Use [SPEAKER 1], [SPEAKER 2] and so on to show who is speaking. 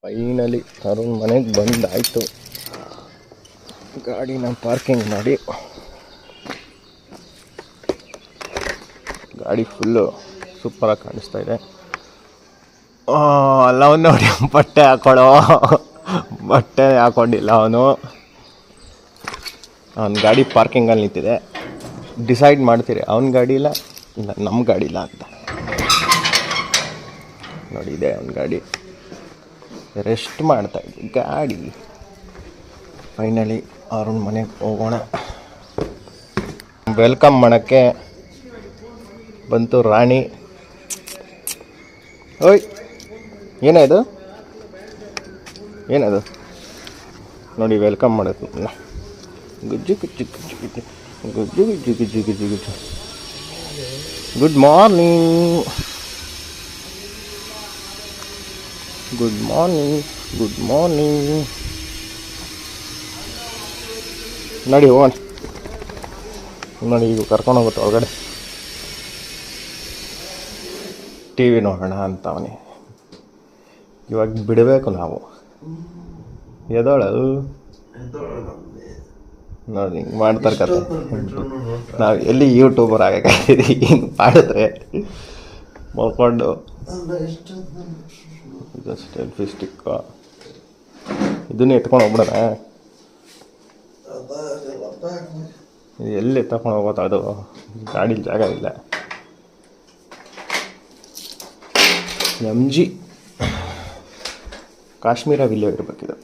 [SPEAKER 1] Finally Arun ಮನೆಗೆ ಬಂದಾಯಿತು. ಗಾಡಿನ parking ಮಾಡಿ, ಗಾಡಿ ಫುಲ್ಲು ಸೂಪರಾಗಿ ಕಾಣಿಸ್ತಾ ಇದೆ. ಅಲ್ಲ ಅವನು ನೋಡಿ ಬಟ್ಟೆ ಹಾಕ್ಕೊಂಡಿಲ್ಲ ಅವನು. ಅವನ ಗಾಡಿ ಪಾರ್ಕಿಂಗಲ್ಲಿ ನಿಂತಿದೆ. ಡಿಸೈಡ್ ಮಾಡ್ತೀರಿ ಅವನ ಗಾಡಿ ಇಲ್ಲ ನಮ್ಮ ಗಾಡಿ ಇಲ್ಲ ಅಂತ. ನೋಡಿ ಇದೆ ಅವನ ಗಾಡಿ, ರೆಸ್ಟ್ ಮಾಡ್ತಾಯಿದ್ದೆ ಗಾಡಿ. ಫೈನಲಿ ಅರುಣ್ ಮನೆಗೆ ಹೋಗೋಣ. ವೆಲ್ಕಮ್ ಮಾಡೋಕ್ಕೆ ಬಂತು ರಾಣಿ. ಓಯ್ ಏನದು ನೋಡಿ, ವೆಲ್ಕಮ್ ಮಾಡೋದು. ಗುಜ್ಜು ಗುಜ್ಜು ಗುಜ್ಜು ಗುಜ್ಜು ಗುಜ್ಜು ಗುಜ್ಜು ಗುಜ್ಜು ಗುಜ್ಜು ಗುಜ್ಜು. Good morning, good morning, good morning. ನೋಡಿ ಹೋಗೋಣ, ನೋಡಿ ಈಗ ಕರ್ಕೊಂಡು ಹೋಗುತ್ತೆ ಹೊರಗಡೆ. ಟಿ ವಿ ನೋಡೋಣ ಅಂತ ಅವನೇ. ಇವಾಗ ಬಿಡಬೇಕು ನಾವು. ಎದೋಳು ನೋಡಿ ಹಿಂಗೆ ಮಾಡ್ತಾರೆ ಕತೆ. ನಾವು ಎಲ್ಲಿ ಯೂಟ್ಯೂಬರ್ ಆಗಕ್ಕಾಗ್ತೀವಿ ಹಿಂಗೆ ಮಾಡಿದ್ರೆ. ಮಲ್ಕೊಂಡು ಇದು ಸೆಲ್ಫಿ ಸ್ಟಿಕ್ಕು ಇದನ್ನೇ ಎತ್ಕೊಂಡು ಹೋಗ್ಬಿಡೋಣ. ಎಲ್ಲಿ ಎತ್ಕೊಂಡು ಹೋಗೋದು, ಅದು ಗಾಡೀಲಿ ಜಾಗ ಇಲ್ಲ. MG Kashmir willow ಇರಬೇಕಿದು.